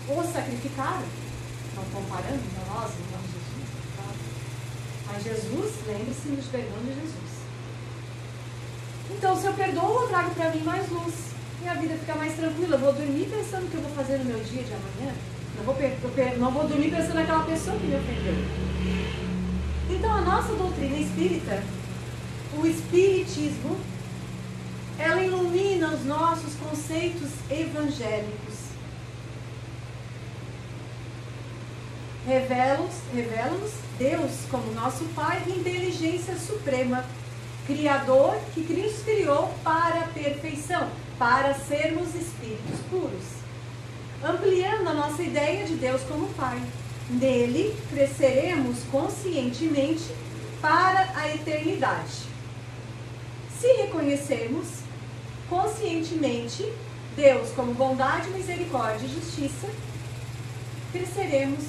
o sacrificaram, não comparando a nós, não Jesus, claro. Mas Jesus, lembre-se dos perdão de Jesus. Então, se eu perdoo, eu trago para mim mais luz. Minha vida fica mais tranquila. Eu vou dormir pensando o que eu vou fazer no meu dia de amanhã. Não vou dormir pensando naquela pessoa que me ofendeu. Então, a nossa doutrina espírita, o espiritismo, ela ilumina os nossos conceitos evangélicos. Revela-nos Deus como nosso Pai, inteligência suprema, Criador, que nos criou para a perfeição, para sermos espíritos puros. Ampliando a nossa ideia de Deus como Pai. Nele cresceremos conscientemente para a eternidade. Se reconhecermos conscientemente Deus como bondade, misericórdia e justiça, cresceremos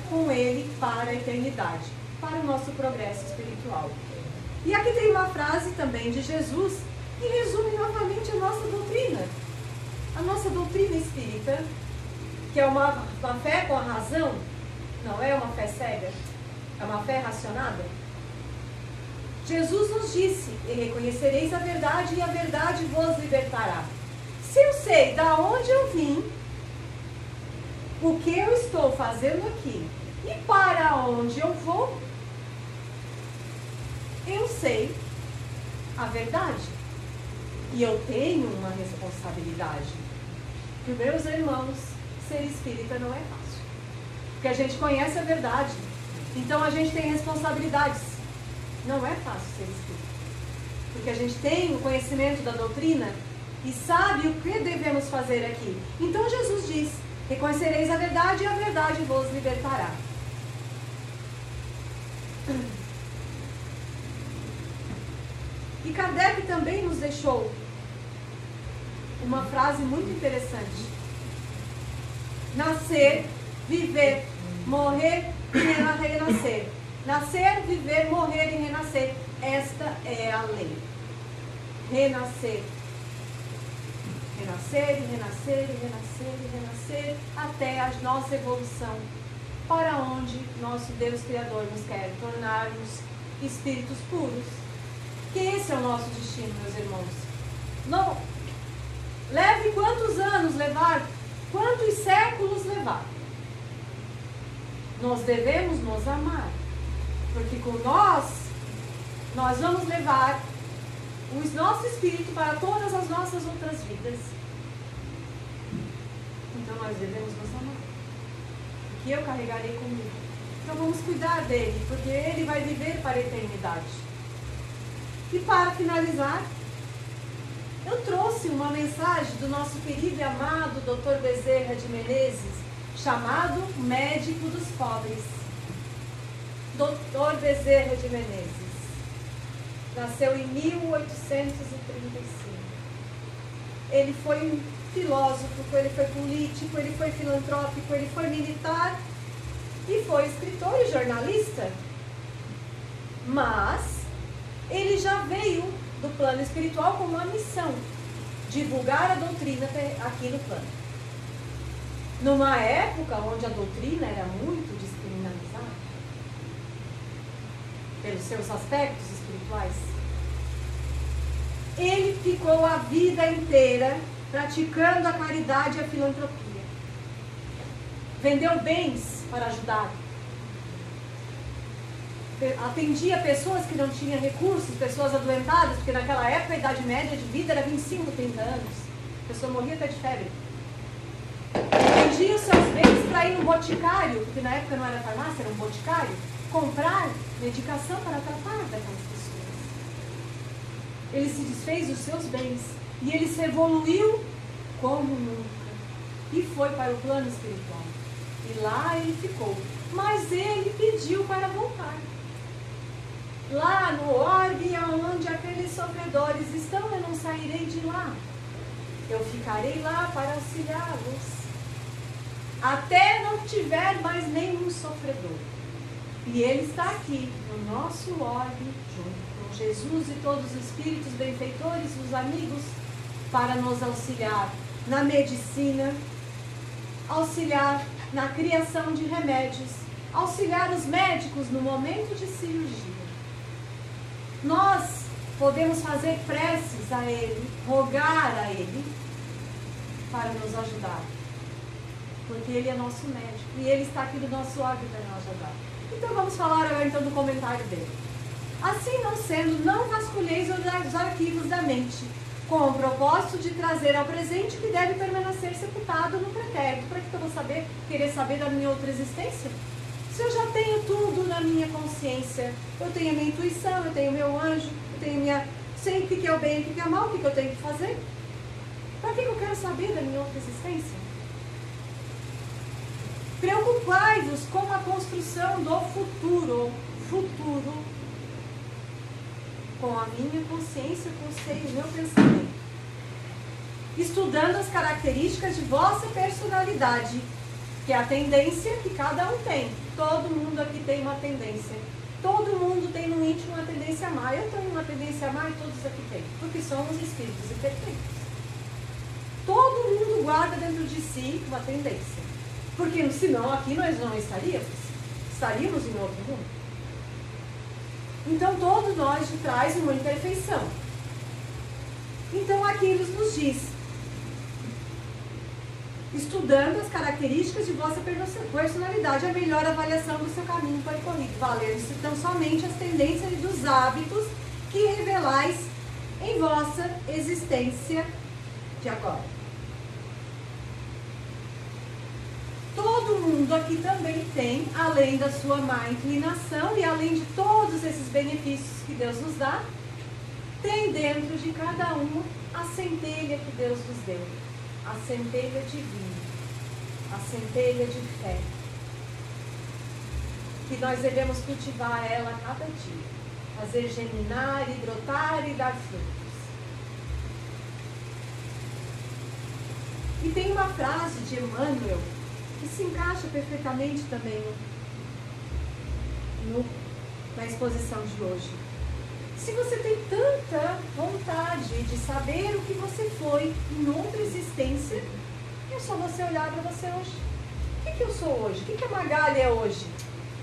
com Ele para a eternidade, para o nosso progresso espiritual. E aqui tem uma frase também de Jesus que resume novamente a nossa doutrina. A nossa doutrina espírita, que é uma fé com a razão, não é uma fé cega, é uma fé racionada. Jesus nos disse: e reconhecereis a verdade, e a verdade vos libertará. Se eu sei da onde eu vim, o que eu estou fazendo aqui e para onde eu vou, eu sei a verdade. E eu tenho uma responsabilidade. Porque, meus irmãos, ser espírita não é fácil. Porque a gente conhece a verdade. Então a gente tem responsabilidades. Não é fácil ser espírita. Porque a gente tem o conhecimento da doutrina e sabe o que devemos fazer aqui. Então Jesus diz: reconhecereis a verdade e a verdade vos libertará. E Kardec também nos deixou uma frase muito interessante: nascer, viver, morrer e renascer. Nascer, viver, morrer e renascer. Esta é a lei. Renascer. Renascer e renascer e renascer e renascer até a nossa evolução, para onde nosso Deus Criador nos quer, tornar-nos espíritos puros. Que esse é o nosso destino, meus irmãos. Não leve quantos anos levar, quantos séculos levar. Nós devemos nos amar, porque com nós vamos levar o nosso espírito para todas as nossas outras vidas. Então nós devemos nos amar, que eu carregarei comigo. Então vamos cuidar dele, porque ele vai viver para a eternidade. E para finalizar, eu trouxe uma mensagem do nosso querido e amado Dr. Bezerra de Menezes, chamado Médico dos Pobres. Dr. Bezerra de Menezes nasceu em 1835. Ele foi um filósofo, ele foi político, ele foi filantrópico, ele foi militar e foi escritor e jornalista. Mas ele já veio do plano espiritual com uma missão: divulgar a doutrina aqui no plano. Numa época onde a doutrina era muito descriminalizada pelos seus aspectos espirituais, ele ficou a vida inteira praticando a caridade e a filantropia. Vendeu bens para ajudar. Atendia pessoas que não tinham recursos, pessoas adoentadas, porque naquela época a idade média de vida era 25, 30 anos. A pessoa morria até de febre. Vendia os seus bens para ir no boticário, porque na época não era farmácia, era um boticário, comprar medicação para tratar daquelas pessoas. Ele se desfez dos seus bens e ele se evoluiu como nunca e foi para o plano espiritual. E lá ele ficou. Mas ele pediu para voltar. Lá no orbe onde aqueles sofredores estão, eu não sairei de lá. Eu ficarei lá para auxiliá-los, até não tiver mais nenhum sofredor. E ele está aqui, no nosso orbe, junto com Jesus e todos os espíritos benfeitores, os amigos, para nos auxiliar na medicina, auxiliar na criação de remédios, auxiliar os médicos no momento de cirurgia. Nós podemos fazer preces a Ele, rogar a Ele para nos ajudar, porque Ele é nosso médico e Ele está aqui do nosso orbe para nos ajudar. Então vamos falar agora então do comentário dele. Assim não sendo, não vasculheis os arquivos da mente, com o propósito de trazer ao presente que deve permanecer sepultado no pretérito. Para que eu vou querer saber da minha outra existência? Se eu já tenho tudo na minha consciência, eu tenho a minha intuição, eu tenho o meu anjo, eu tenho sei o que é o bem e o que é o mal, o que eu tenho que fazer. Para que eu quero saber da minha outra existência? Preocupai-vos com a construção do futuro, com a minha consciência, com o meu pensamento, estudando as características de vossa personalidade, que é a tendência que cada um tem. Todo mundo aqui tem uma tendência. Todo mundo tem no íntimo uma tendência a amar. Eu tenho uma tendência a amar e todos aqui têm, porque somos espíritos imperfeitos. Todo mundo guarda dentro de si uma tendência, porque senão aqui nós não estaríamos em outro mundo. Então todos nós traz uma imperfeição. Então aqui ele nos diz: estudando as características de vossa personalidade, a melhor avaliação do seu caminho percorrido, valendo-se então somente as tendências e dos hábitos que revelais em vossa existência de agora. Todo mundo aqui também tem, além da sua má inclinação e além de todos esses benefícios que Deus nos dá, tem dentro de cada um a centelha que Deus nos deu, a centelha divina, a centelha de fé, que nós devemos cultivar ela a cada dia, fazer germinar e brotar e dar frutos. E tem uma frase de Emmanuel que se encaixa perfeitamente também na exposição de hoje. Se você tem tanta vontade de saber o que você foi em outra existência, é só você olhar para você hoje. O que eu sou hoje? O que a Magali é hoje?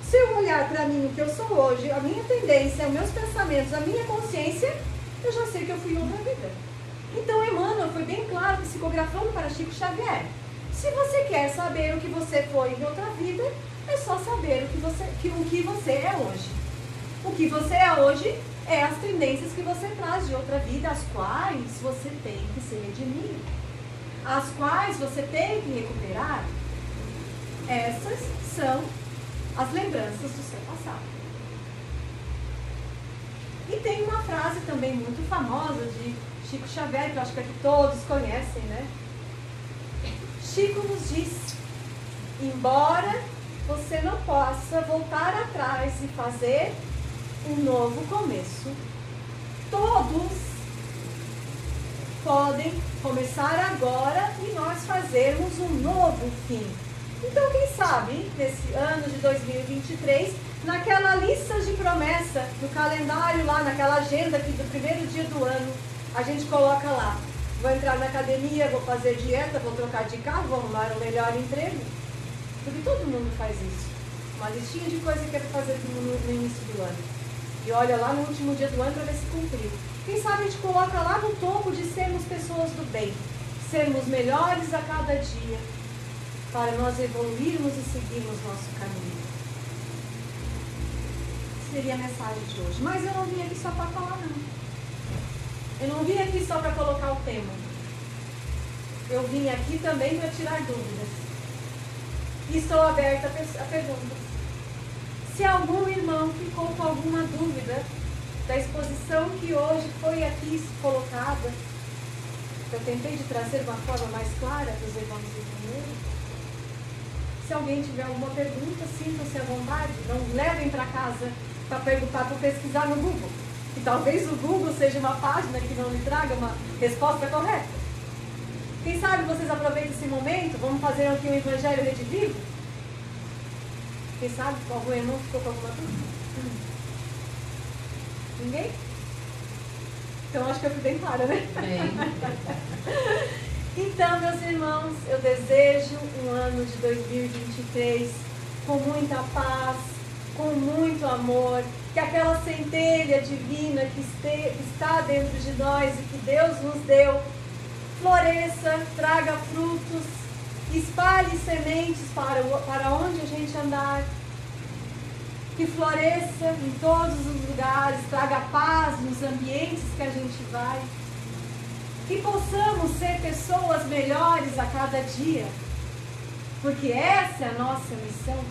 Se eu olhar para mim o que eu sou hoje, a minha tendência, os meus pensamentos, a minha consciência, eu já sei que eu fui em outra vida. Então Emmanuel foi bem claro, psicografando para Chico Xavier. Se você quer saber o que você foi em outra vida, é só saber o que você é hoje. O que você é hoje é as tendências que você traz de outra vida, as quais você tem que se redimir, as quais você tem que recuperar. Essas são as lembranças do seu passado. E tem uma frase também muito famosa de Chico Xavier, que eu acho que aqui todos conhecem, né? Chico nos diz: embora você não possa voltar atrás e fazer um novo começo, todos podem começar agora e nós fazermos um novo fim. Então, quem sabe, nesse ano de 2023, naquela lista de promessa, no calendário lá, naquela agenda aqui do primeiro dia do ano, a gente coloca lá: vou entrar na academia, vou fazer dieta, vou trocar de carro, vou arrumar um melhor emprego. Porque todo mundo faz isso. Uma listinha de coisas que quer fazer no início do ano. E olha lá no último dia do ano para ver se cumpriu. Quem sabe a gente coloca lá no topo de sermos pessoas do bem. Sermos melhores a cada dia. Para nós evoluirmos e seguirmos nosso caminho. Seria a mensagem de hoje. Mas eu não vim aqui só para falar, não. Eu não vim aqui só para colocar o tema. Eu vim aqui também para tirar dúvidas. E estou aberta a perguntas. Se algum irmão ficou com alguma dúvida da exposição que hoje foi aqui colocada, eu tentei de trazer uma forma mais clara para os irmãos entenderem. Se alguém tiver alguma pergunta, sintam-se à vontade. Não levem para casa para perguntar, para pesquisar no Google. E talvez o Google seja uma página que não lhe traga uma resposta correta. Quem sabe vocês aproveitam esse momento, vamos fazer aqui um Evangelho redivivo? Quem sabe algum irmão ficou com alguma dúvida? Ninguém? Então acho que eu fui bem clara, né? Então, meus irmãos, eu desejo um ano de 2023 com muita paz, com muito amor, que aquela centelha divina que está dentro de nós e que Deus nos deu, floresça, traga frutos, espalhe sementes para onde a gente andar, que floresça em todos os lugares, traga paz nos ambientes que a gente vai, que possamos ser pessoas melhores a cada dia, porque essa é a nossa missão,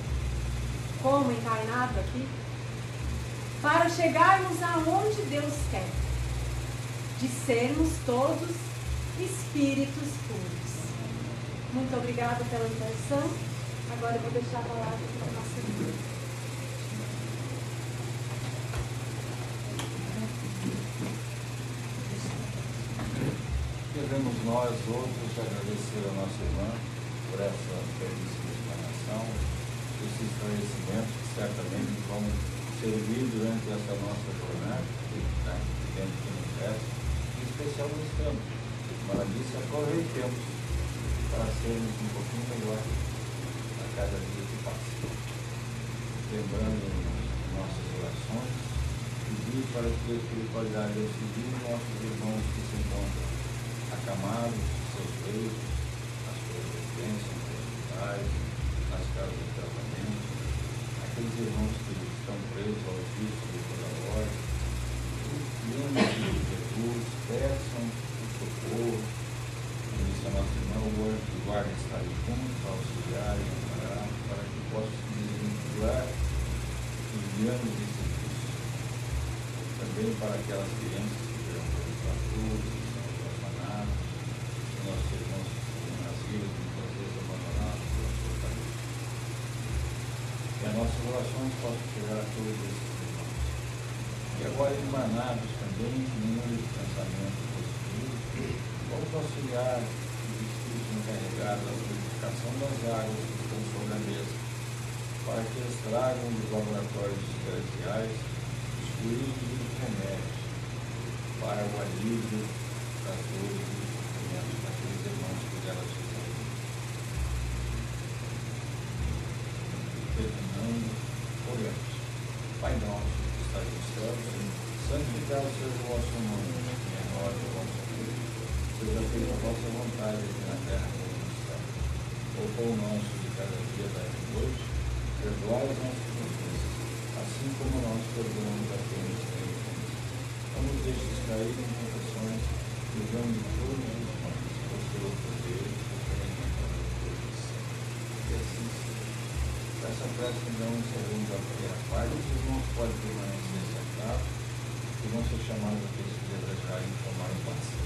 como encarnado aqui, para chegarmos aonde Deus quer, de sermos todos espíritos puros. Muito obrigada pela atenção. Agora eu vou deixar a palavra para a nossa irmã. Devemos nós outros agradecer a nossa irmã por essa belíssima explanação, esses esclarecimentos que certamente vão servir durante essa nossa jornada, que tempo que nos resta, em especial nesse tempo. Como ela disse, aproveitemos para sermos um pouquinho melhor a cada dia que passa. Lembrando nossas orações, pedir para que a espiritualidade auxilie nossos irmãos que se encontram acamados, seus leitos, as suas residências, nos hospitais, nas casas de tratamento, aqueles irmãos que estão presos ao vício de toda hora, em nome de Jesus, de anos de serviço. Também para aquelas crianças que terão legislatura, que são orfanatos, nossos irmãos que estão nas ilhas, muitas vezes abandonados pela sua família. Que as nossas orações possam chegar a todos esses irmãos. E agora, irmanados também, no mundo de pensamento positivo, vamos auxiliar os espíritos encarregados da purificação das águas que estão sobre a mesa, para que eles tragam dos laboratórios celestiais os fluidos e os remédios para o alívio das dores e dos sofrimentos daqueles irmãos que delas fizeram. Terminando, oremos. Pai nosso que estás nos céus, santificado seja o vosso nome, venha a nós o vosso reino, seja feita a vossa vontade aqui na terra como no céu. O pão nosso de cada dia dai-nos hoje, perdoai as nossas ofensas, assim como nós perdoamos a quem nos tem ofendido. Não nos deixes cair em tentações, livrando de todos os males, o seu poder, o reino e a glória. E assim seja. Essa prece, então, encerramos a primeira parte. Os irmãos podem permanecer sentados e vão ser chamados aqui se desejarem tomar o passe.